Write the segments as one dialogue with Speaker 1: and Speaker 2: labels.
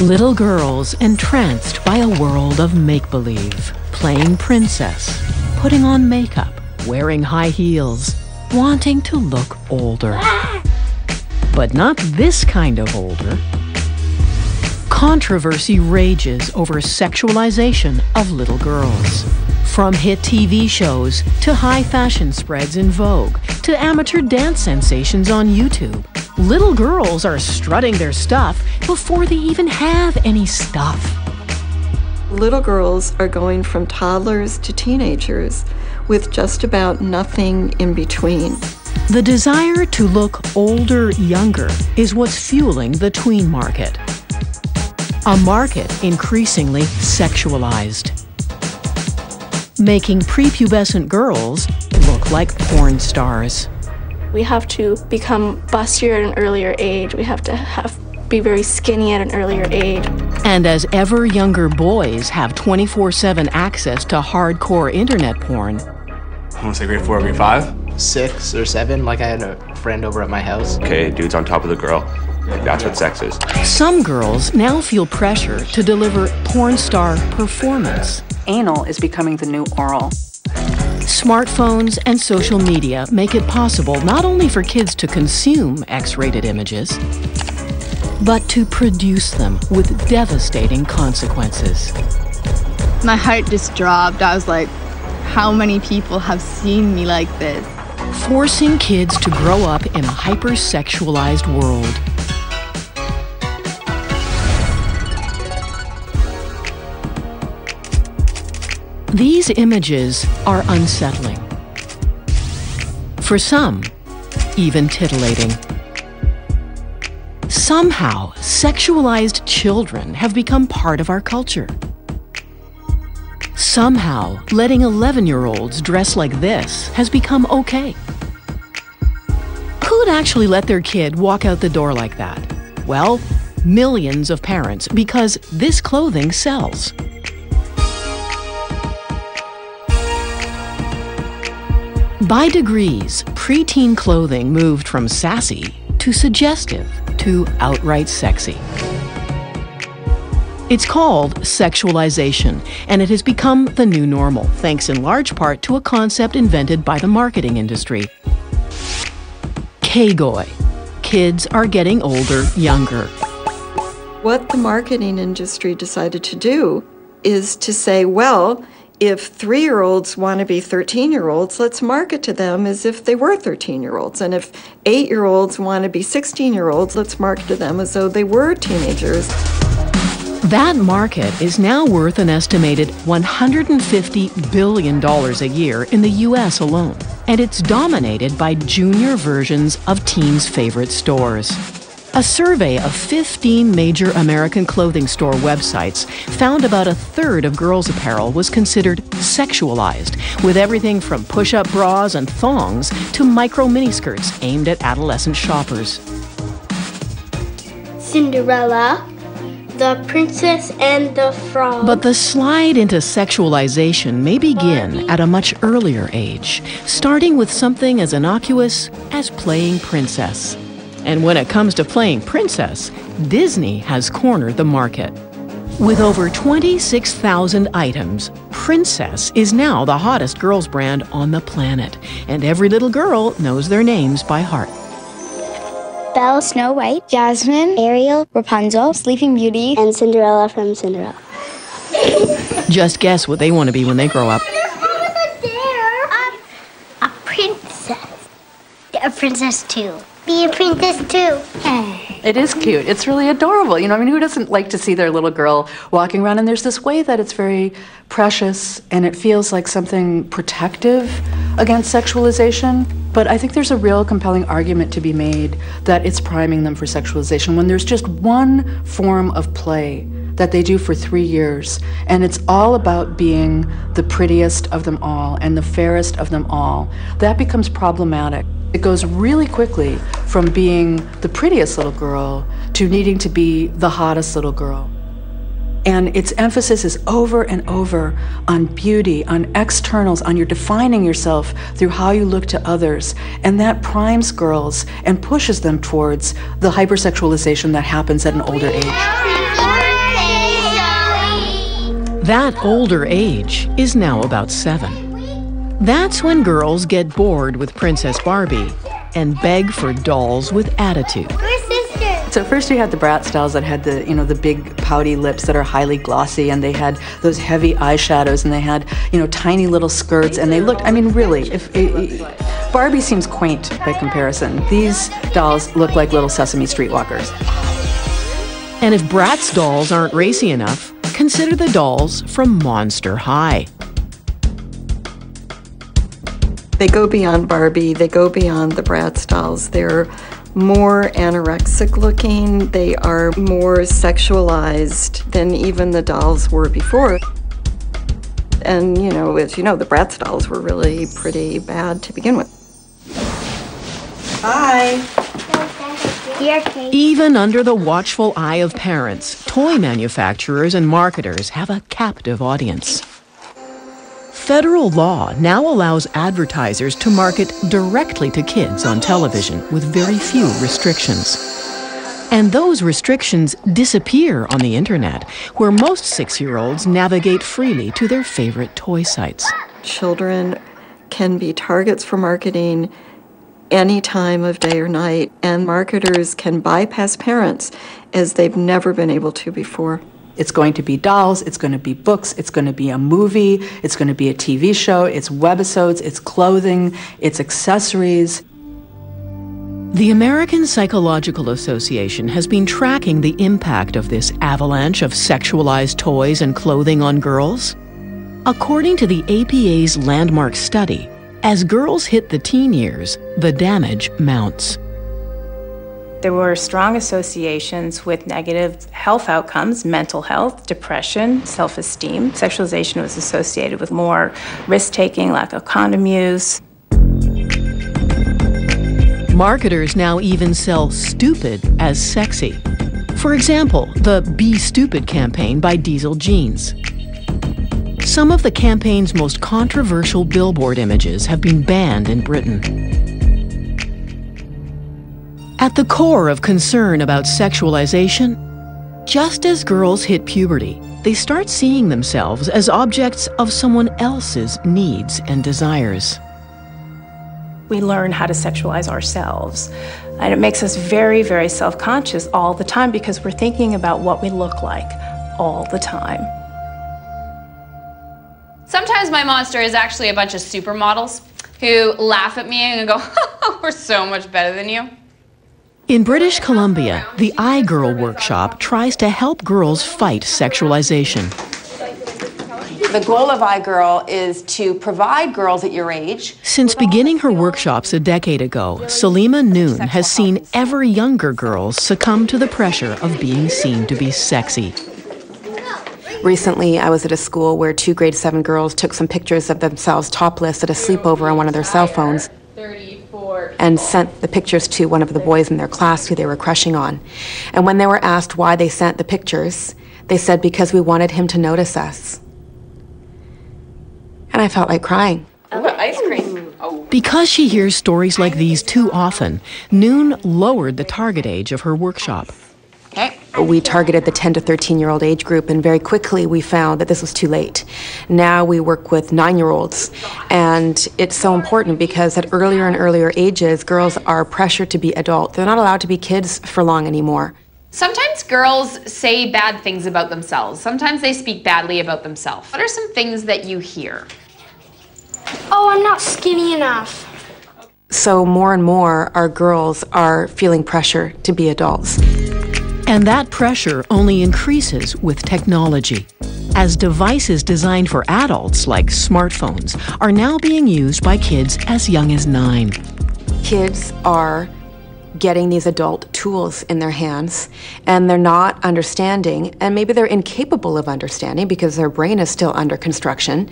Speaker 1: Little girls entranced by a world of make-believe, playing princess, putting on makeup, wearing high heels, wanting to look older. But not this kind of older. Controversy rages over sexualization of little girls. From hit TV shows, to high fashion spreads in Vogue, to amateur dance sensations on YouTube, little girls are strutting their stuff before they even have any stuff.
Speaker 2: Little girls are going from toddlers to teenagers with just about nothing in between.
Speaker 1: The desire to look older, younger is what's fueling the tween market. A market increasingly sexualized, making prepubescent girls look like porn stars.
Speaker 3: We have to become bustier at an earlier age. We have to be very skinny at an earlier age.
Speaker 1: And as ever younger boys have 24/7 access to hardcore internet porn.
Speaker 4: I want to say grade 4 or grade 5?
Speaker 5: 6 or 7, like I had a friend over at my house.
Speaker 4: Okay, dude's on top of the girl. Like, that's what sex is.
Speaker 1: Some girls now feel pressure to deliver porn star performance.
Speaker 6: Anal is becoming the new oral.
Speaker 1: Smartphones and social media make it possible not only for kids to consume X-rated images, but to produce them with devastating consequences.
Speaker 7: My heart just dropped. I was like, how many people have seen me like this?
Speaker 1: Forcing kids to grow up in a hypersexualized world. These images are unsettling. For some, even titillating. Somehow, sexualized children have become part of our culture. Somehow, letting 11-year-olds dress like this has become okay. Who'd actually let their kid walk out the door like that? Well, millions of parents, because this clothing sells. By degrees, preteen clothing moved from sassy to suggestive to outright sexy. It's called sexualization, and it has become the new normal, thanks in large part to a concept invented by the marketing industry. K-goy. Kids are getting older, younger.
Speaker 2: What the marketing industry decided to do is to say, well, if 3-year-olds want to be 13-year-olds, let's market to them as if they were 13-year-olds. And if 8-year-olds want to be 16-year-olds, let's market to them as though they were teenagers.
Speaker 1: That market is now worth an estimated $150 billion a year in the US alone, and it's dominated by junior versions of teens' favorite stores. A survey of 15 major American clothing store websites found about a third of girls' apparel was considered sexualized, with everything from push-up bras and thongs to micro miniskirts aimed at adolescent shoppers.
Speaker 8: Cinderella, The Princess and the Frog.
Speaker 1: But the slide into sexualization may begin at a much earlier age, starting with something as innocuous as playing princess. And when it comes to playing princess, Disney has cornered the market. With over 26,000 items, Princess is now the hottest girls brand on the planet, and every little girl knows their names by heart.
Speaker 8: Belle, Snow White, Jasmine, Ariel, Rapunzel, Sleeping Beauty, and Cinderella from Cinderella.
Speaker 1: Just guess what they want to be when they grow up.
Speaker 8: A princess. A princess too. Be a princess too.
Speaker 6: It is cute. It's really adorable. You know, I mean, who doesn't like to see their little girl walking around? And there's this way that it's very precious and it feels like something protective against sexualization. But I think there's a real compelling argument to be made that it's priming them for sexualization when there's just one form of play that they do for 3 years, and it's all about being the prettiest of them all and the fairest of them all. That becomes problematic. It goes really quickly from being the prettiest little girl to needing to be the hottest little girl. And its emphasis is over and over on beauty, on externals, on your defining yourself through how you look to others. And that primes girls and pushes them towards the hypersexualization that happens at an older age.
Speaker 1: That older age is now about 7. That's when girls get bored with Princess Barbie and beg for dolls with attitude.
Speaker 6: So first we had the Bratz dolls that had the big pouty lips that are highly glossy, and they had those heavy eyeshadows, and they had, tiny little skirts, and they looked, really, Barbie seems quaint by comparison. These dolls look like little Sesame Street walkers.
Speaker 1: And if Bratz dolls aren't racy enough, consider the dolls from Monster High.
Speaker 2: They go beyond Barbie, they go beyond the Bratz dolls. They're more anorexic looking, they are more sexualized than even the dolls were before. And, as you know, the Bratz dolls were really pretty bad to begin with. Bye.
Speaker 1: Even under the watchful eye of parents, toy manufacturers and marketers have a captive audience. Federal law now allows advertisers to market directly to kids on television with very few restrictions. And those restrictions disappear on the internet, where most 6-year-olds navigate freely to their favorite toy sites.
Speaker 2: Children can be targets for marketing any time of day or night, and marketers can bypass parents as they've never been able to before.
Speaker 6: It's going to be dolls, it's going to be books, it's going to be a movie, it's going to be a TV show, it's webisodes, it's clothing, it's accessories.
Speaker 1: The American Psychological Association has been tracking the impact of this avalanche of sexualized toys and clothing on girls. According to the APA's landmark study, as girls hit the teen years, the damage mounts.
Speaker 9: There were strong associations with negative health outcomes, mental health, depression, self-esteem. Sexualization was associated with more risk-taking, lack of condom use.
Speaker 1: Marketers now even sell stupid as sexy. For example, the Be Stupid campaign by Diesel Jeans. Some of the campaign's most controversial billboard images have been banned in Britain. At the core of concern about sexualization, just as girls hit puberty, they start seeing themselves as objects of someone else's needs and desires.
Speaker 9: We learn how to sexualize ourselves, and it makes us very, very self-conscious all the time because we're thinking about what we look like all the time.
Speaker 10: Sometimes my monster is actually a bunch of supermodels who laugh at me and go, "Oh, we're so much better than you."
Speaker 1: In British Columbia, the iGirl workshop tries to help girls fight sexualization.
Speaker 11: The goal of iGirl is to provide girls at your age.
Speaker 1: Since beginning her workshops a decade ago, Salima Noon has seen ever younger girls succumb to the pressure of being seen to be sexy.
Speaker 5: Recently, I was at a school where 2 grade 7 girls took some pictures of themselves topless at a sleepover on one of their cell phones and sent the pictures to one of the boys in their class who they were crushing on. And when they were asked why they sent the pictures, they said because we wanted him to notice us. And I felt like crying.
Speaker 11: Oh, ice cream. Oh.
Speaker 1: Because she hears stories like these too often, Noon lowered the target age of her workshop.
Speaker 11: Okay.
Speaker 5: We targeted the 10 to 13-year-old age group, and very quickly we found that this was too late. Now we work with 9-year-olds, and it's so important because at earlier and earlier ages, girls are pressured to be adult. They're not allowed to be kids for long anymore.
Speaker 10: Sometimes girls say bad things about themselves. Sometimes they speak badly about themselves. What are some things that you hear?
Speaker 8: Oh, I'm not skinny enough.
Speaker 5: So more and more, our girls are feeling pressure to be adults.
Speaker 1: And that pressure only increases with technology, as devices designed for adults, like smartphones, are now being used by kids as young as 9.
Speaker 5: Kids are getting these adult tools in their hands, and they're not understanding, and maybe they're incapable of understanding because their brain is still under construction,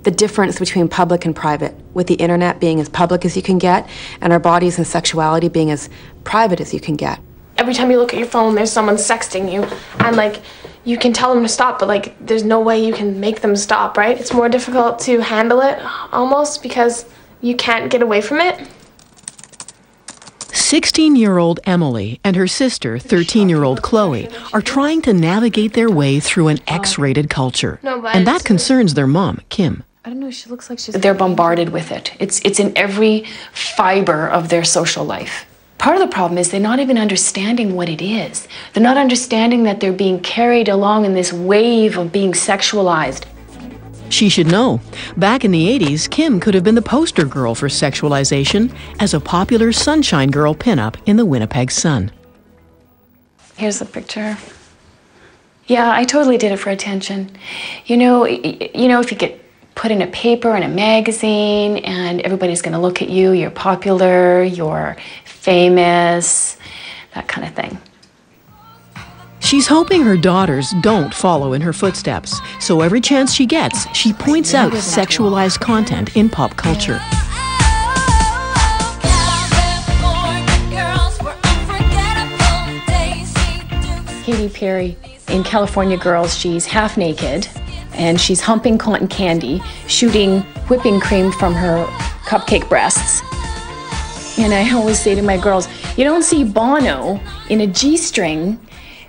Speaker 5: the difference between public and private, with the internet being as public as you can get, and our bodies and sexuality being as private as you can get.
Speaker 12: Every time you look at your phone, there's someone sexting you, and you can tell them to stop, but there's no way you can make them stop, right? It's more difficult to handle it, almost, because you can't get away from it.
Speaker 1: 16-year-old Emily and her sister, 13-year-old Chloe, are trying to navigate their way through an X-rated culture. And that concerns their mom, Kim.
Speaker 13: I don't know, she looks like they're bombarded with it. It's in every fiber of their social life. Part of the problem is they're not even understanding what it is. They're not understanding that they're being carried along in this wave of being sexualized.
Speaker 1: She should know. Back in the 80s, Kim could have been the poster girl for sexualization as a popular Sunshine Girl pinup in the Winnipeg Sun.
Speaker 13: Here's the picture. Yeah, I totally did it for attention. You know, if you get put in a paper and a magazine and everybody's going to look at you, you're popular, you're famous, that kind of thing.
Speaker 1: She's hoping her daughters don't follow in her footsteps, so every chance she gets, she points out sexualized content in pop culture.
Speaker 13: Katy Perry in California Girls, she's half naked and she's humping cotton candy, shooting whipping cream from her cupcake breasts. And I always say to my girls, you don't see Bono in a G-string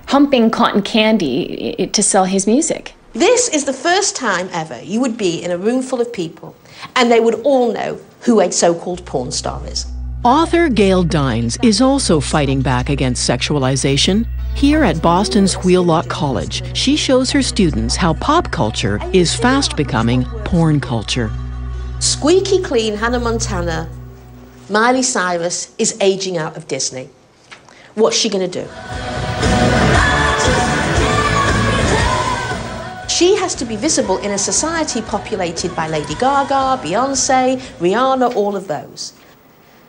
Speaker 13: humping cotton candy to sell his music.
Speaker 14: This is the first time ever you would be in a room full of people and they would all know who a so-called porn star is.
Speaker 1: Author Gail Dines is also fighting back against sexualization. Here at Boston's Wheelock College, she shows her students how pop culture is fast becoming porn culture.
Speaker 14: Squeaky clean Hannah Montana, Miley Cyrus is aging out of Disney. What's she going to do? She has to be visible in a society populated by Lady Gaga, Beyonce, Rihanna, all of those.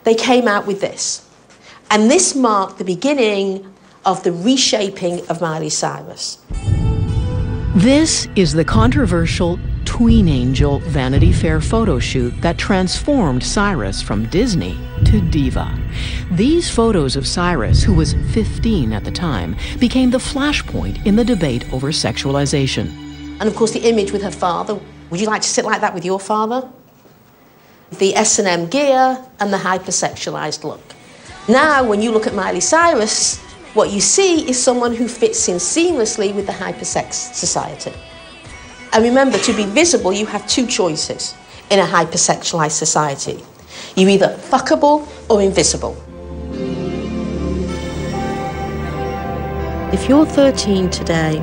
Speaker 14: They came out with this. And this marked the beginning of the reshaping of Miley Cyrus.
Speaker 1: This is the controversial Tween Angel Vanity Fair photo shoot that transformed Cyrus from Disney to diva. These photos of Cyrus, who was 15 at the time, became the flashpoint in the debate over sexualization.
Speaker 14: And of course the image with her father. Would you like to sit like that with your father? The S&M gear and the hypersexualized look. Now when you look at Miley Cyrus, what you see is someone who fits in seamlessly with the hypersex society. And remember, to be visible, you have two choices in a hypersexualized society. You're either fuckable or invisible. If you're 13 today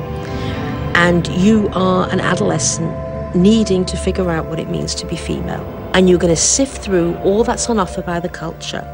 Speaker 14: and you are an adolescent needing to figure out what it means to be female, and you're going to sift through all that's on offer by the culture,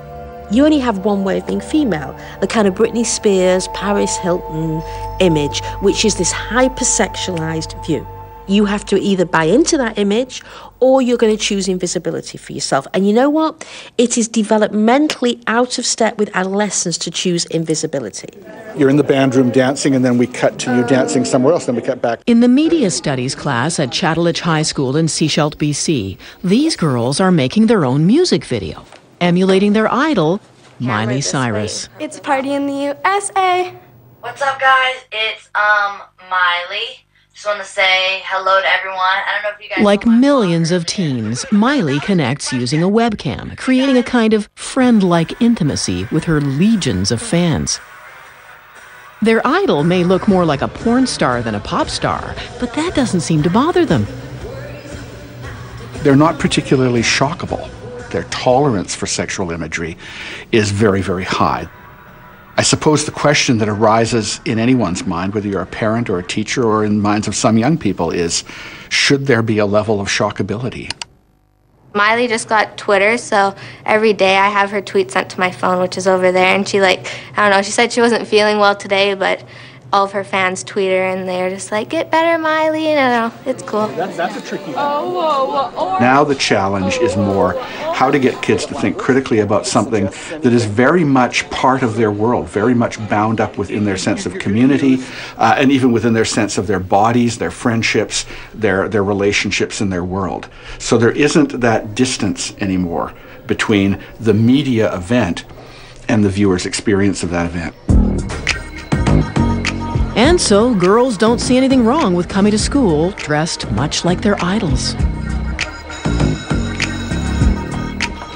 Speaker 14: you only have one way of being female, the kind of Britney Spears, Paris Hilton image, which is this hypersexualized view. You have to either buy into that image or you're going to choose invisibility for yourself. And you know what? It is developmentally out of step with adolescents to choose invisibility.
Speaker 15: You're in the band room dancing and then we cut to you dancing somewhere else, then we cut back.
Speaker 1: In the media studies class at Chattelich High School in Sechelt, BC, these girls are making their own music video, emulating their idol, Miley Cyrus.
Speaker 3: It's a party in the USA.
Speaker 16: What's up, guys? It's Miley. Just want to say hello to everyone. I don't know if you guys...
Speaker 1: Like millions of teens, Miley connects using a webcam, creating a kind of friend-like intimacy with her legions of fans. Their idol may look more like a porn star than a pop star, but that doesn't seem to bother them.
Speaker 15: They're not particularly shockable. Their tolerance for sexual imagery is very, very high. I suppose the question that arises in anyone's mind, whether you're a parent or a teacher or in the minds of some young people, is should there be a level of shockability?
Speaker 17: Miley just got Twitter, so every day I have her tweet sent to my phone, which is over there, and she I don't know, she said she wasn't feeling well today, but all of her fans tweet her, and they're just like, get better, Miley, and I don't know, it's cool.
Speaker 15: That's a tricky one. Now the challenge is more how to get kids to think critically about something that is very much part of their world, very much bound up within their sense of community, and even within their sense of their bodies, their friendships, their relationships in their world. So there isn't that distance anymore between the media event and the viewer's experience of that event.
Speaker 1: And so, girls don't see anything wrong with coming to school dressed much like their idols.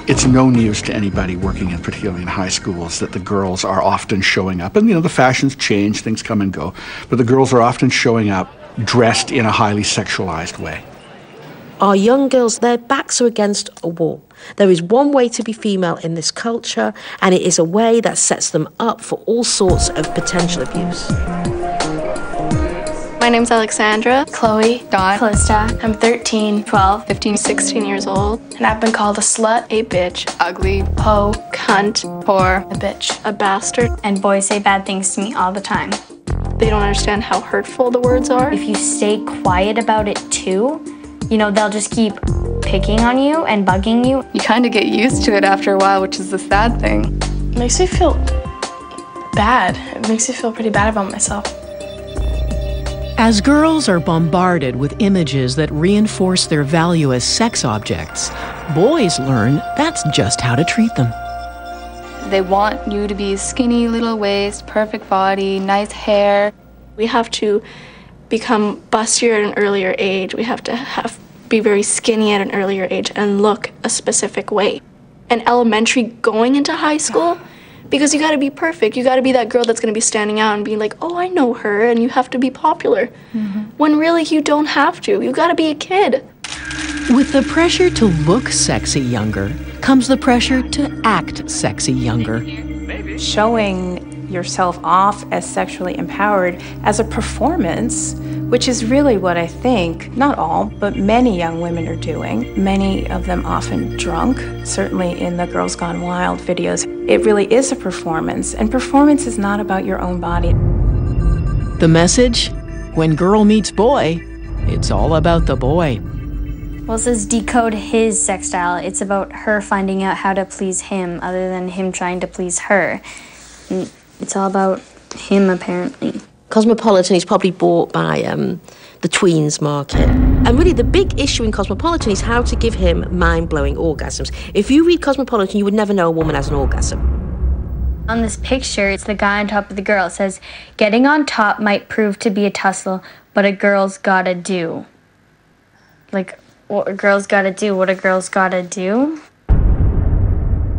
Speaker 15: It's no news to anybody working in, particularly in high schools, that the girls are often showing up. And, you know, the fashions change, things come and go. But the girls are often showing up dressed in a highly sexualized way.
Speaker 14: Our young girls, their backs are against a wall. There is one way to be female in this culture, and it is a way that sets them up for all sorts of potential abuse.
Speaker 3: My name's Alexandra.
Speaker 12: Chloe.
Speaker 3: Dawn.
Speaker 12: Callista. I'm 13,
Speaker 3: 12, 15, 16 years old.
Speaker 12: and I've been called a slut,
Speaker 3: A bitch.
Speaker 12: ugly, hoe,
Speaker 3: Cunt.
Speaker 12: whore, a bitch.
Speaker 3: A bastard.
Speaker 8: And boys say bad things to me all the time.
Speaker 3: They don't understand how hurtful the words are.
Speaker 8: If you stay quiet about it too, you know, they'll just keep picking on you and bugging you.
Speaker 18: You kind of get used to it after a while, which is the sad thing.
Speaker 12: It makes me feel bad. It makes me feel pretty bad about myself.
Speaker 1: As girls are bombarded with images that reinforce their value as sex objects, boys learn that's just how to treat them.
Speaker 18: They want you to be skinny little waist, perfect body, nice hair.
Speaker 3: We have to become bustier at an earlier age. We have to be very skinny at an earlier age and look a specific way. And elementary going into high school, because you gotta be perfect. You gotta be that girl that's gonna be standing out and being like, oh, I know her, and you have to be popular. When really you don't have to. You gotta be a kid.
Speaker 1: With the pressure to look sexy younger comes the pressure to act sexy younger.
Speaker 9: Showing yourself off as sexually empowered as a performance, which is really what I think, not all, but many young women are doing. Many of them often drunk, certainly in the Girls Gone Wild videos. It really is a performance, and performance is not about your own body.
Speaker 1: The message? When girl meets boy, it's all about the boy.
Speaker 8: Well, it says decode his sex style. It's about her finding out how to please him other than him trying to please her. And it's all about him, apparently.
Speaker 14: Cosmopolitan is probably bought by the tweens market. And really the big issue in Cosmopolitan is how to give him mind-blowing orgasms. If you read Cosmopolitan, you would never know a woman has an orgasm.
Speaker 8: On this picture, it's the guy on top of the girl. It says, getting on top might prove to be a tussle, but a girl's gotta do. Like, what a girl's gotta do, what a girl's gotta do?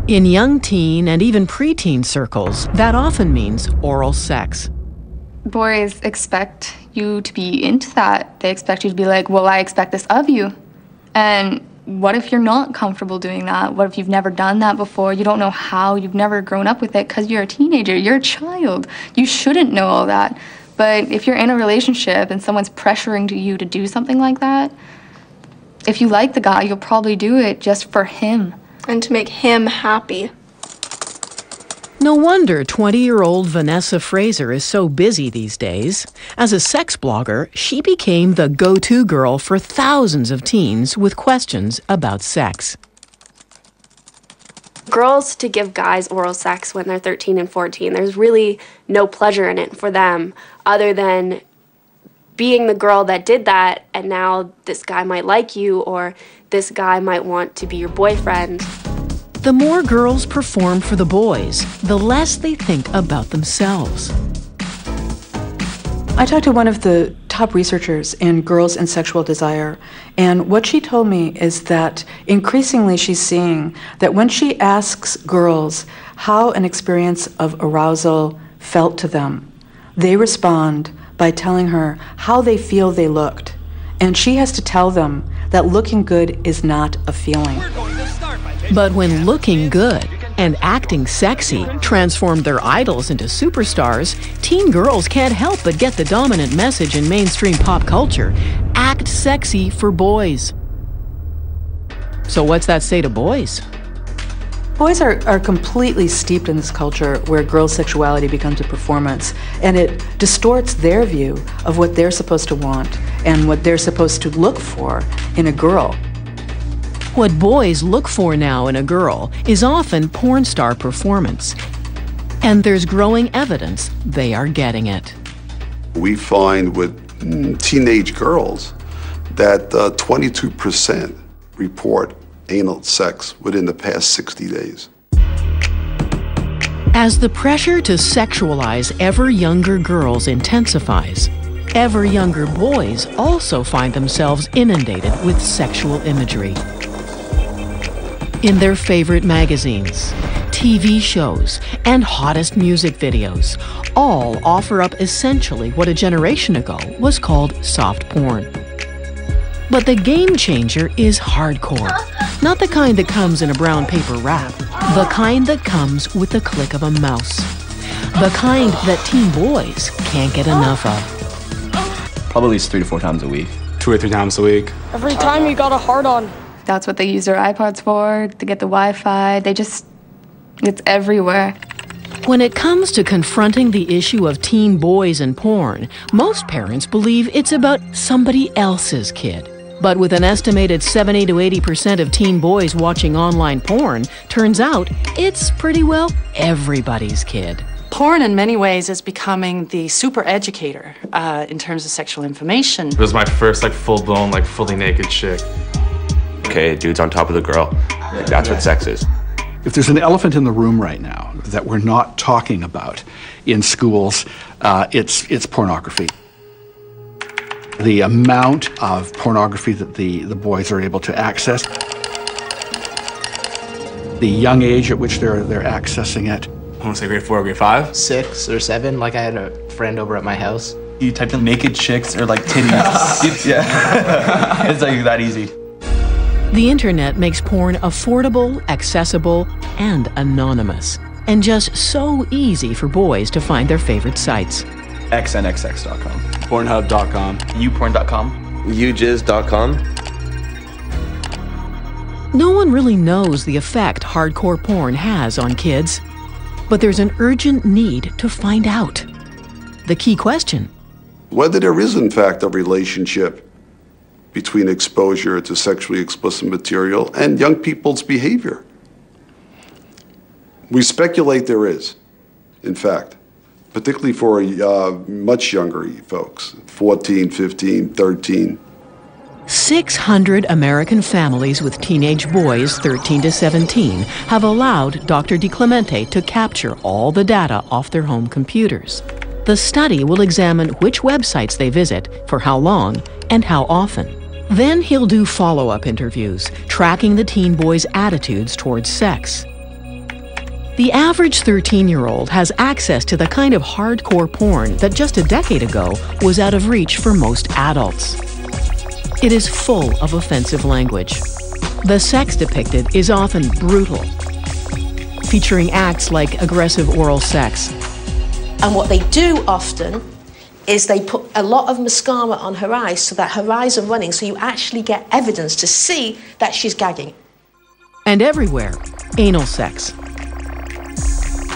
Speaker 1: In young teen and even preteen circles, that often means oral sex.
Speaker 18: Boys expect you to be into that. They expect you to be like, well, I expect this of you. And what if you're not comfortable doing that? What if you've never done that before? You don't know how, you've never grown up with it because you're a teenager, you're a child. You shouldn't know all that. But if you're in a relationship and someone's pressuring you to do something like that, if you like the guy, you'll probably do it just for him.
Speaker 3: And to make him happy.
Speaker 1: No wonder 20-year-old Vanessa Fraser is so busy these days. As a sex blogger, she became the go-to girl for thousands of teens with questions about sex.
Speaker 19: Girls to give guys oral sex when they're 13 and 14, there's really no pleasure in it for them other than being the girl that did that, and now this guy might like you or this guy might want to be your boyfriend.
Speaker 1: The more girls perform for the boys, the less they think about themselves.
Speaker 6: I talked to one of the top researchers in girls and sexual desire, and what she told me is that increasingly she's seeing that when she asks girls how an experience of arousal felt to them, they respond by telling her how they feel they looked. And she has to tell them that looking good is not a feeling.
Speaker 1: But when looking good and acting sexy transformed their idols into superstars, teen girls can't help but get the dominant message in mainstream pop culture: act sexy for boys. So what's that say to boys?
Speaker 6: Boys are completely steeped in this culture where girls' sexuality becomes a performance, and it distorts their view of what they're supposed to want and what they're supposed to look for in a girl.
Speaker 1: What boys look for now in a girl is often porn star performance. And there's growing evidence they are getting it.
Speaker 20: We find with teenage girls that 22% report anal sex within the past 60 days.
Speaker 1: As the pressure to sexualize ever younger girls intensifies, ever younger boys also find themselves inundated with sexual imagery. in their favorite magazines, TV shows, and hottest music videos all offer up essentially what a generation ago was called soft porn. But the game changer is hardcore. Not the kind that comes in a brown paper wrap. The kind that comes with the click of a mouse. The kind that teen boys can't get enough of.
Speaker 21: Probably at least 3 to 4 times a week.
Speaker 4: 2 or 3 times a week.
Speaker 18: Every time you got a hard-on. That's what they use their iPods for, to get the Wi-Fi. It's everywhere.
Speaker 1: When it comes to confronting the issue of teen boys and porn, most parents believe it's about somebody else's kid. But with an estimated 70 to 80% of teen boys watching online porn, turns out it's pretty well everybody's kid.
Speaker 22: Porn in many ways is becoming the super educator in terms of sexual information.
Speaker 4: It was my first full-blown fully naked chick. Okay, dude's on top of the girl. That's what sex is.
Speaker 15: If there's an elephant in the room right now that we're not talking about in schools, it's pornography. The amount of pornography that the boys are able to access, the young age at which they're accessing it.
Speaker 4: I want to say grade 4 or grade 5?
Speaker 23: 6 or 7, like I had a friend over at my house.
Speaker 21: You type in naked chicks or titties. Yeah, it's that easy.
Speaker 1: The internet makes porn affordable, accessible, and anonymous, and just so easy for boys to find their favorite sites.
Speaker 21: xnxx.com.
Speaker 4: Pornhub.com.
Speaker 21: Uporn.com.
Speaker 24: Ujizz.com.
Speaker 1: No one really knows the effect hardcore porn has on kids, but there's an urgent need to find out. The key question:
Speaker 20: whether there is in fact a relationship between exposure to sexually explicit material and young people's behavior. We speculate there is, in fact, particularly for much younger folks, 14, 15, 13.
Speaker 1: 600 American families with teenage boys 13 to 17 have allowed Dr. DiClemente to capture all the data off their home computers. The study will examine which websites they visit, for how long, and how often. Then he'll do follow-up interviews, tracking the teen boys' attitudes towards sex. The average 13-year-old has access to the kind of hardcore porn that just a decade ago was out of reach for most adults. It is full of offensive language. The sex depicted is often brutal, featuring acts like aggressive oral sex.
Speaker 14: And what they do often is they put a lot of mascara on her eyes so that her eyes are running, so you actually get evidence to see that she's gagging.
Speaker 1: And everywhere, anal sex.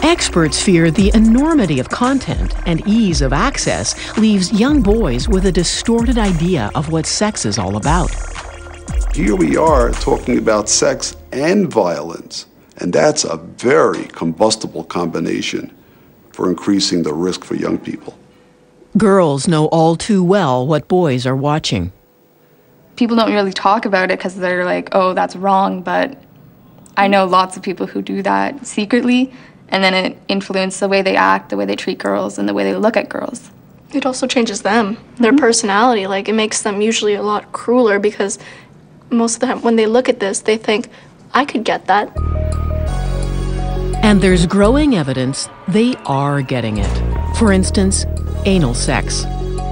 Speaker 1: Experts fear the enormity of content and ease of access leaves young boys with a distorted idea of what sex is all about.
Speaker 20: Here we are talking about sex and violence, and that's a very combustible combination for increasing the risk for young people.
Speaker 1: Girls know all too well what boys are watching.
Speaker 18: People don't really talk about it because they're like, oh, that's wrong, but I know lots of people who do that secretly, and then it influences the way they act, the way they treat girls, and the way they look at girls.
Speaker 3: It also changes them, their personality. It makes them usually a lot crueler because most of the time when they look at this, they think, I could get that.
Speaker 1: And there's growing evidence they are getting it. For instance, anal sex.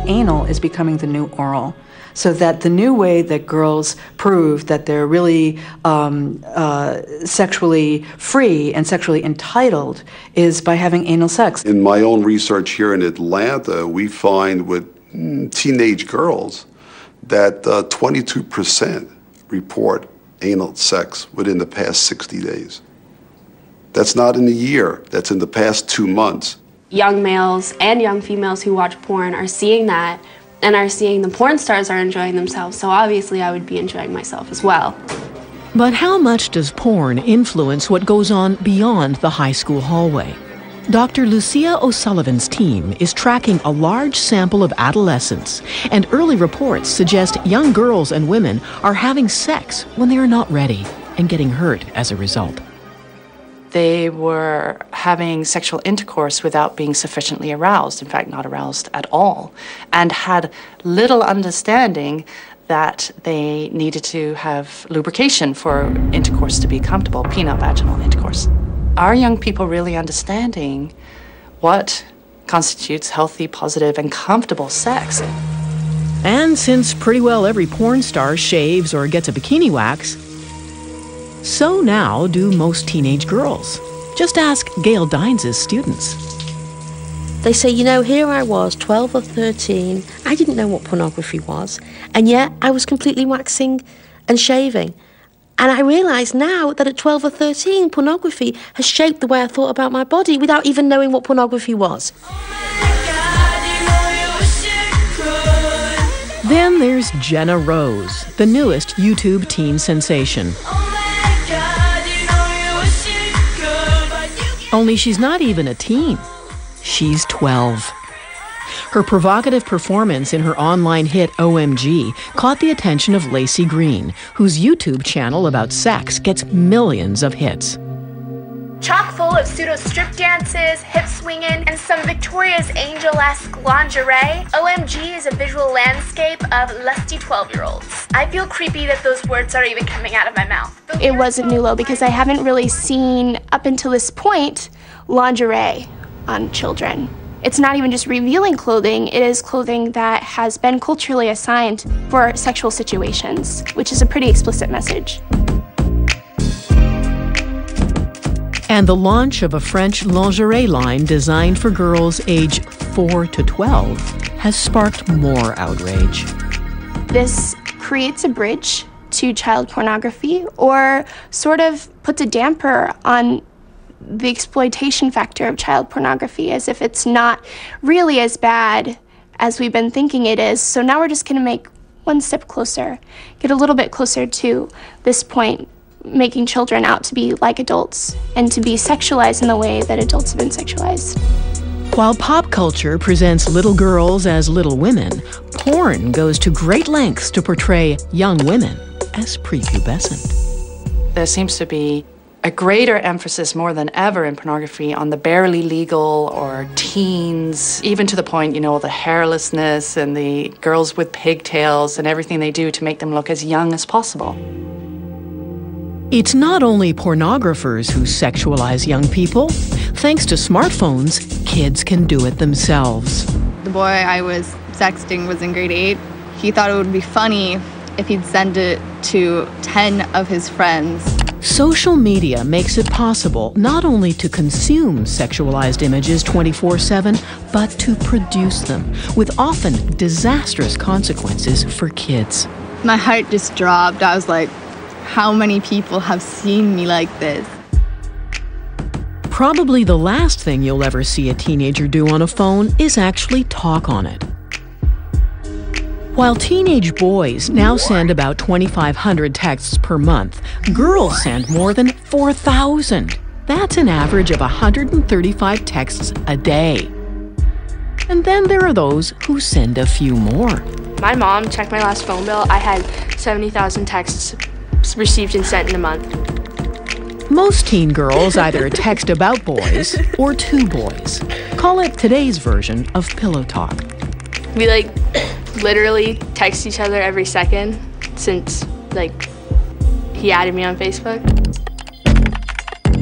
Speaker 6: Anal is becoming the new oral. So that the new way that girls prove that they're really sexually free and sexually entitled is by having anal sex.
Speaker 20: In my own research here in Atlanta, we find with teenage girls that 22% report anal sex within the past 60 days. That's not in a year, that's in the past 2 months.
Speaker 19: Young males and young females who watch porn are seeing that and are seeing the porn stars are enjoying themselves, so obviously I would be enjoying myself as well.
Speaker 1: But how much does porn influence what goes on beyond the high school hallway? Dr. Lucia O'Sullivan's team is tracking a large sample of adolescents, and early reports suggest young girls and women are having sex when they are not ready and getting hurt as a result.
Speaker 22: They were having sexual intercourse without being sufficiently aroused, in fact, not aroused at all, and had little understanding that they needed to have lubrication for intercourse to be comfortable, penile-vaginal intercourse. Are young people really understanding what constitutes healthy, positive, and comfortable sex?
Speaker 1: And since pretty well every porn star shaves or gets a bikini wax, so now do most teenage girls. Just ask Gail Dines' students.
Speaker 14: They say, you know, here I was, 12 or 13, I didn't know what pornography was, and yet I was completely waxing and shaving. And I realise now that at 12 or 13, pornography has shaped the way I thought about my body without even knowing what pornography was.
Speaker 1: Then there's Jenna Rose, the newest YouTube teen sensation. Only she's not even a teen. She's 12. Her provocative performance in her online hit OMG caught the attention of Lacey Green, whose YouTube channel about sex gets millions of hits.
Speaker 2: Chock full of pseudo strip dances, hip swinging, and some Victoria's Angel-esque lingerie, OMG is a visual landscape of lusty 12-year-olds. I feel creepy that those words are even coming out of my mouth.
Speaker 12: It was a new low because I haven't really seen, up until this point, lingerie on children. It's not even just revealing clothing, it is clothing that has been culturally assigned for sexual situations, which is a pretty explicit message.
Speaker 1: And the launch of a French lingerie line designed for girls age 4 to 12 has sparked more outrage.
Speaker 12: This creates a bridge to child pornography, or sort of puts a damper on the exploitation factor of child pornography, as if it's not really as bad as we've been thinking it is. So now we're just going to make one step closer, get a little bit closer to this point, making children out to be like adults and to be sexualized in the way that adults have been sexualized.
Speaker 1: While pop culture presents little girls as little women, porn goes to great lengths to portray young women as prepubescent.
Speaker 22: There seems to be a greater emphasis more than ever in pornography on the barely legal or teens, even to the point, you know, the hairlessness and the girls with pigtails and everything they do to make them look as young as possible.
Speaker 1: It's not only pornographers who sexualize young people. Thanks to smartphones, kids can do it themselves.
Speaker 18: The boy I was sexting was in grade 8. He thought it would be funny if he'd send it to 10 of his friends.
Speaker 1: Social media makes it possible not only to consume sexualized images 24/7, but to produce them, with often disastrous consequences for kids.
Speaker 18: My heart just dropped. I was like, how many people have seen me like this?
Speaker 1: Probably the last thing you'll ever see a teenager do on a phone is actually talk on it. While teenage boys now send about 2,500 texts per month, girls send more than 4,000. That's an average of 135 texts a day. And then there are those who send a few more.
Speaker 3: My mom checked my last phone bill. I had 70,000 texts received and sent in a month.
Speaker 1: Most teen girls either text about boys or to boys. Call it today's version of pillow talk.
Speaker 3: We literally text each other every second since he added me on Facebook.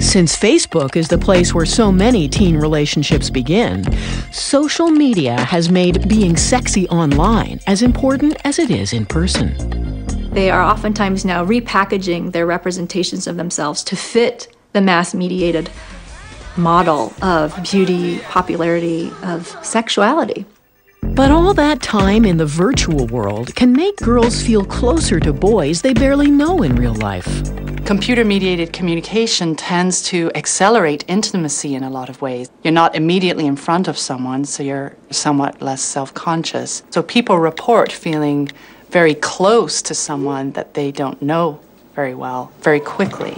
Speaker 1: Since Facebook is the place where so many teen relationships begin, social media has made being sexy online as important as it is in person.
Speaker 7: They are oftentimes now repackaging their representations of themselves to fit the mass-mediated model of beauty, popularity, of sexuality.
Speaker 1: But all that time in the virtual world can make girls feel closer to boys they barely know in real life.
Speaker 22: Computer-mediated communication tends to accelerate intimacy in a lot of ways. You're not immediately in front of someone, so you're somewhat less self-conscious. So people report feeling very close to someone that they don't know very well, very quickly.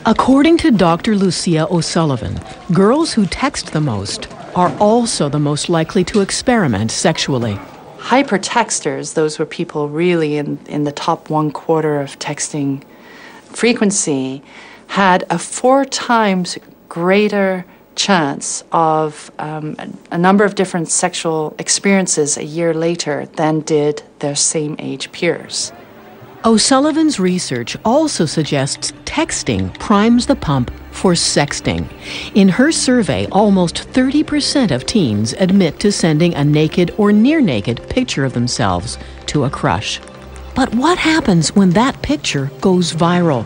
Speaker 1: According to Dr. Lucia O'Sullivan, girls who text the most are also the most likely to experiment sexually.
Speaker 22: Hypertexters, those were people really in the top 1/4 of texting frequency, had a 4 times greater chance of a number of different sexual experiences a year later than did their same age peers.
Speaker 1: O'Sullivan's research also suggests texting primes the pump for sexting. In her survey, almost 30% of teens admit to sending a naked or near-naked picture of themselves to a crush. But what happens when that picture goes viral?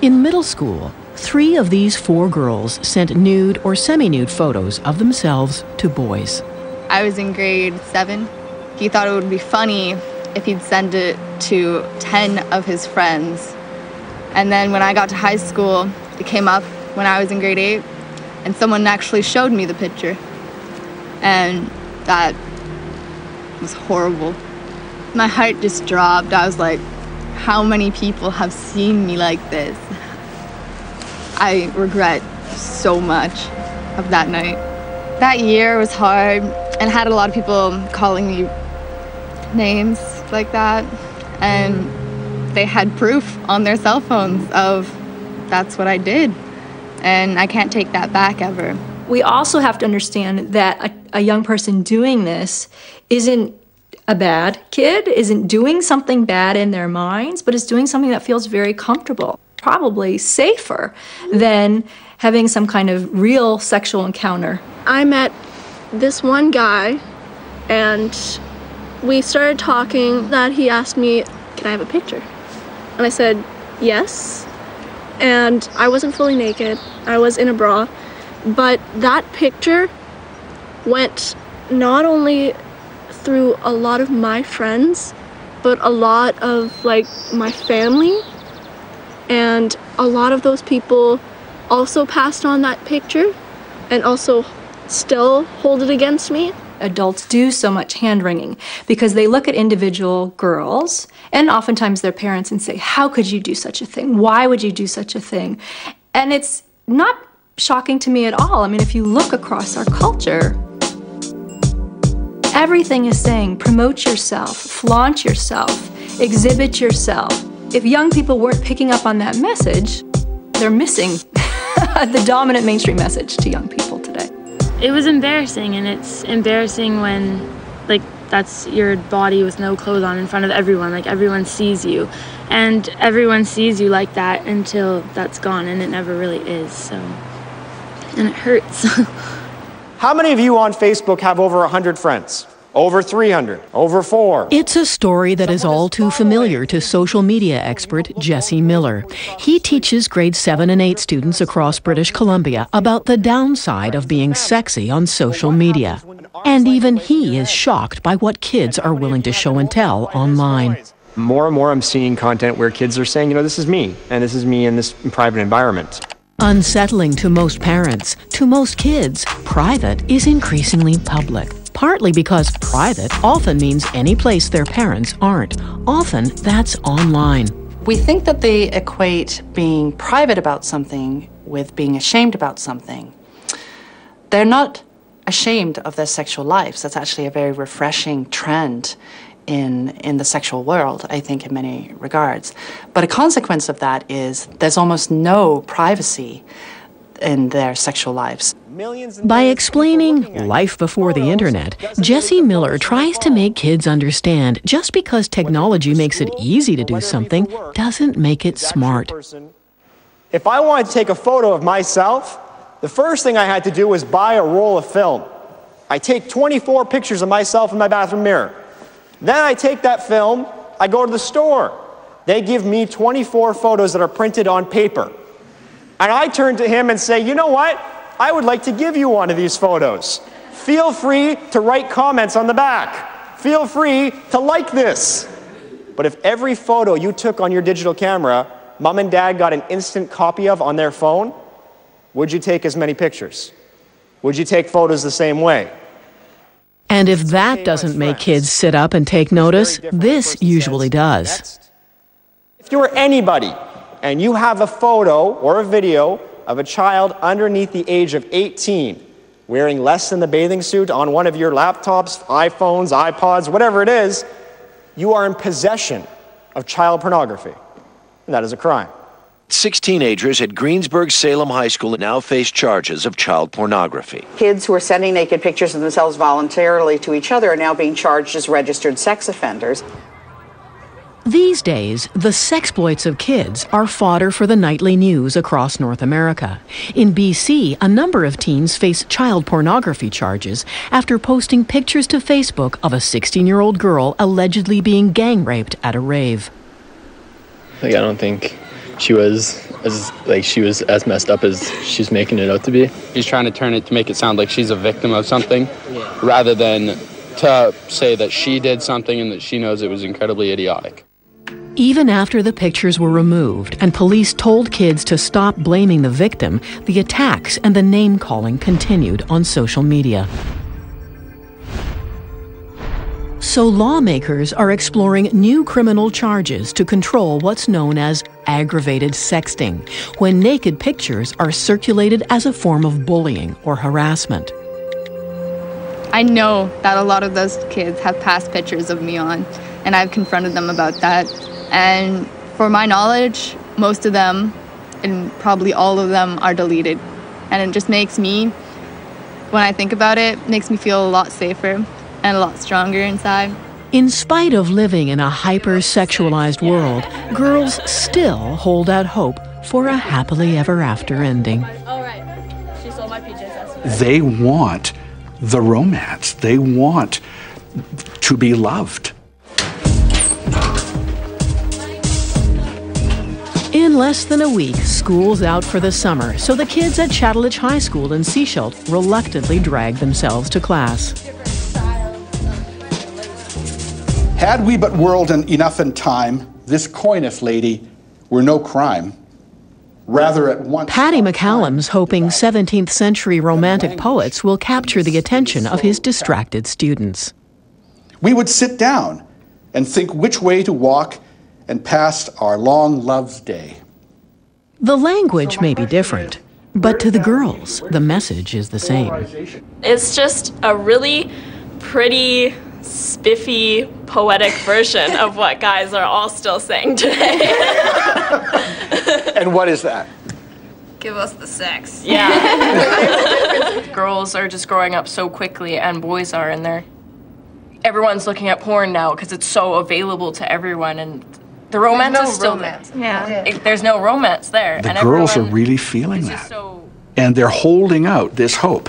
Speaker 1: In middle school, 3 of these 4 girls sent nude or semi-nude photos of themselves to boys.
Speaker 18: I was in grade 7. He thought it would be funny if he'd send it to 10 of his friends. And then when I got to high school, it came up when I was in grade 8, and someone actually showed me the picture. And that was horrible. My heart just dropped. I was like, how many people have seen me like this? I regret so much of that night. That year was hard and had a lot of people calling me names like that, and they had proof on their cell phones of that's what I did, and I can't take that back ever.
Speaker 7: We also have to understand that a young person doing this isn't a bad kid, isn't doing something bad in their minds, but is doing something that feels very comfortable, probably safer than having some kind of real sexual encounter.
Speaker 3: I met this one guy, and we started talking. That he asked me, can I have a picture? And I said, yes. And I wasn't fully naked. I was in a bra. But that picture went not only through a lot of my friends, but a lot of my family. And a lot of those people also passed on that picture and also still hold it against me.
Speaker 7: Adults do so much hand-wringing because they look at individual girls and oftentimes their parents and say, how could you do such a thing? Why would you do such a thing? And it's not shocking to me at all. I mean, if you look across our culture, everything is saying promote yourself, flaunt yourself, exhibit yourself. If young people weren't picking up on that message, they're missing the dominant mainstream message to young people today.
Speaker 5: It was embarrassing, and it's embarrassing when, that's your body with no clothes on in front of everyone. Everyone sees you, and everyone sees you like that until that's gone, and it never really is, so. And it hurts.
Speaker 10: How many of you on Facebook have over 100 friends? Over 300, over 4.
Speaker 1: It's a story that is all too familiar to social media expert Jesse Miller. He teaches grade 7 and 8 students across British Columbia about the downside of being sexy on social media. And even he is shocked by what kids are willing to show and tell online.
Speaker 10: More and more I'm seeing content where kids are saying, this is me, and this is me in this private environment.
Speaker 1: Unsettling to most parents, to most kids, private is increasingly public. Partly because private often means any place their parents aren't. Often that's online.
Speaker 22: We think that they equate being private about something with being ashamed about something. They're not ashamed of their sexual lives. That's actually a very refreshing trend in the sexual world, I think, in many regards. But a consequence of that is there's almost no privacy in their sexual lives.
Speaker 1: By explaining life before the internet, Jesse Miller tries to make kids understand just because technology makes it easy to do something doesn't make it smart.
Speaker 10: If I wanted to take a photo of myself, the first thing I had to do was buy a roll of film. I take 24 pictures of myself in my bathroom mirror. Then I take that film, I go to the store. They give me 24 photos that are printed on paper. And I turn to him and say, you know what? I would like to give you one of these photos. Feel free to write comments on the back. Feel free to like this. But if every photo you took on your digital camera, mom and dad got an instant copy of on their phone, would you take as many pictures? Would you take photos the same way?
Speaker 1: And if that doesn't make kids sit up and take notice, this usually does.
Speaker 10: If you're anybody and you have a photo or a video of a child underneath the age of 18 wearing less than the bathing suit on one of your laptops, iPhones, iPods, whatever it is, you are in possession of child pornography. And that is a crime.
Speaker 11: 6 teenagers at Greensburg-Salem High School now face charges of child pornography.
Speaker 13: Kids who are sending naked pictures of themselves voluntarily to each other are now being charged as registered sex offenders.
Speaker 1: These days, the sexploits of kids are fodder for the nightly news across North America. In BC, a number of teens face child pornography charges after posting pictures to Facebook of a 16-year-old girl allegedly being gang raped at a rave.
Speaker 16: I don't think she was as messed up as she's making it out to be.
Speaker 24: She's trying to turn it to make it sound like she's a victim of something, rather than to say that she did something and that she knows it was incredibly idiotic.
Speaker 1: Even after the pictures were removed and police told kids to stop blaming the victim, the attacks and the name-calling continued on social media. So lawmakers are exploring new criminal charges to control what's known as aggravated sexting, when naked pictures are circulated as a form of bullying or harassment.
Speaker 18: I know that a lot of those kids have passed pictures of me on, and I've confronted them about that. And for my knowledge, most of them, and probably all of them, are deleted. And it just makes me, when I think about it, makes me feel a lot safer and a lot stronger inside.
Speaker 1: In spite of living in a hyper-sexualized world, girls still hold out hope for a happily ever after ending.
Speaker 3: All right. She sold my PJs.
Speaker 15: They want the romance. They want to be loved.
Speaker 1: In less than a week, school's out for the summer, so the kids at Chattelich High School in Sechelt reluctantly drag themselves to class.
Speaker 15: Had we but whirled enough in time, this coyness lady were no crime. Rather at once...
Speaker 1: Paddy McCallum's hoping 17th century romantic poets will capture the attention of his distracted students.
Speaker 15: We would sit down and think which way to walk and pass our long love's day.
Speaker 1: The language may be different, but to the girls, the message is the same.
Speaker 25: It's just a really pretty, spiffy, poetic version of what guys are all still saying today.
Speaker 15: And what is that?
Speaker 25: Give us the sex.
Speaker 26: Yeah. Girls are just growing up so quickly, and boys are, and everyone's looking at porn now because it's so available to everyone, and the romance is still there. Yeah. There's no romance there.
Speaker 15: The girls are really feeling that. And they're holding out this hope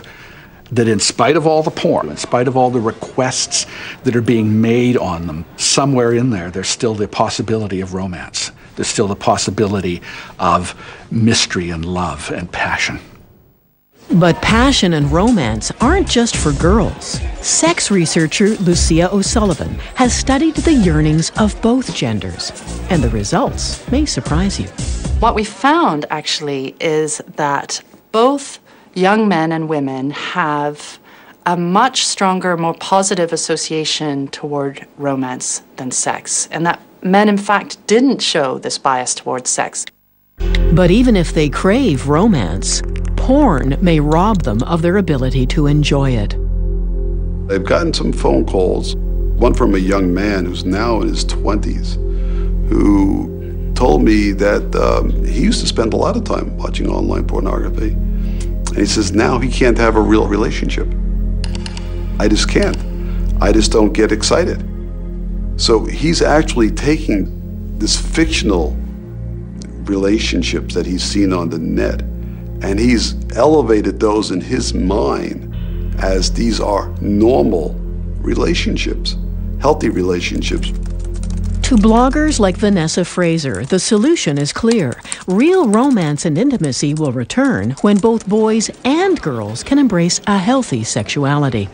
Speaker 15: that in spite of all the porn, in spite of all the requests that are being made on them, somewhere in there, there's still the possibility of romance. There's still the possibility of mystery and love and passion.
Speaker 1: But passion and romance aren't just for girls. Sex researcher Lucia O'Sullivan has studied the yearnings of both genders, and the results may surprise you.
Speaker 22: What we found, actually, is that both young men and women have a much stronger, more positive association toward romance than sex, and that men, in fact, didn't show this bias towards sex.
Speaker 1: But even if they crave romance, porn may rob them of their ability to enjoy it.
Speaker 20: I've gotten some phone calls, one from a young man who's now in his 20s, who told me that he used to spend a lot of time watching online pornography. And he says now he can't have a real relationship. I just can't. I just don't get excited. So he's actually taking this fictional relationships that he's seen on the net, and he's elevated those in his mind as these are normal relationships, healthy relationships.
Speaker 1: To bloggers like Vanessa Fraser, the solution is clear. Real romance and intimacy will return when both boys and girls can embrace a healthy sexuality.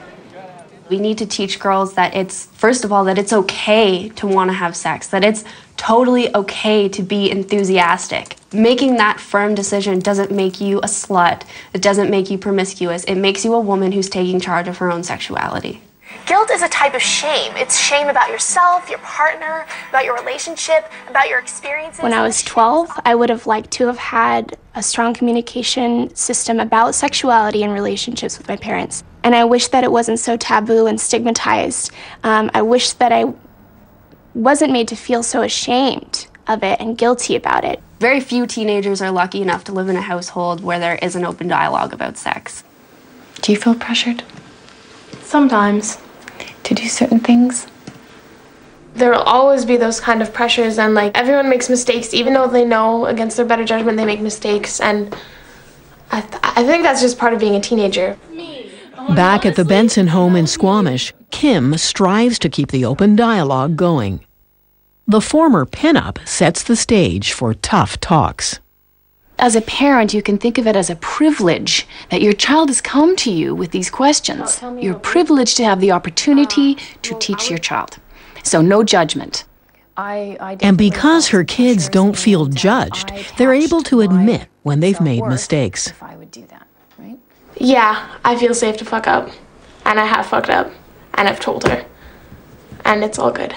Speaker 19: We need to teach girls that it's, first of all, that it's okay to want to have sex, that it's totally okay to be enthusiastic. Making that firm decision doesn't make you a slut. It doesn't make you promiscuous. It makes you a woman who's taking charge of her own sexuality.
Speaker 2: Guilt is a type of shame. It's shame about yourself, your partner, about your relationship, about your experiences.
Speaker 12: When I was 12, I would have liked to have had a strong communication system about sexuality and relationships with my parents. And I wish that it wasn't so taboo and stigmatized. I wish that I wasn't made to feel so ashamed of it and guilty about it.
Speaker 19: Very few teenagers are lucky enough to live in a household where there is an open dialogue about sex.
Speaker 4: Do you feel pressured?
Speaker 2: Sometimes.
Speaker 4: To do certain things?
Speaker 2: There will always be those kind of pressures, and like everyone makes mistakes, even though they know against their better judgment they make mistakes, and I think that's just part of being a teenager.
Speaker 1: Back at the Benson home in Squamish, Kim strives to keep the open dialogue going. The former pinup sets the stage for tough talks.
Speaker 4: As a parent, you can think of it as a privilege that your child has come to you with these questions. You're privileged to have the opportunity to teach your child. So no judgment.
Speaker 1: And because her kids don't feel judged, they're able to admit when they've made mistakes.
Speaker 2: Yeah, I feel safe to fuck up. And I have fucked up. And I've told her. And it's all good.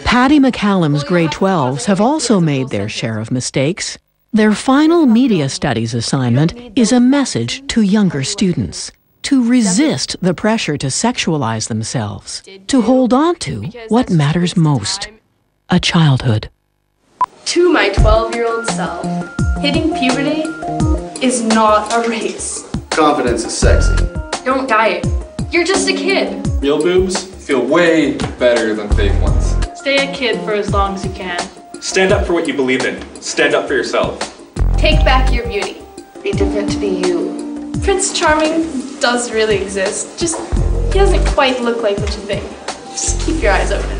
Speaker 1: Patty McCallum's grade 12s have also made their share of mistakes. Their final media studies assignment is a message to younger students to resist the pressure to sexualize themselves, to hold on to what matters most, a childhood.
Speaker 25: To my 12-year-old self, hitting puberty is not a race.
Speaker 8: Confidence is sexy.
Speaker 25: Don't diet. You're just a kid.
Speaker 9: Real boobs feel way better than fake ones.
Speaker 25: Stay a kid for as long as you can.
Speaker 9: Stand up for what you believe in. Stand up for yourself.
Speaker 25: Take back your beauty.
Speaker 2: Be different to be you.
Speaker 25: Prince Charming does really exist. Just, he doesn't quite look like what you think. Just keep your eyes open.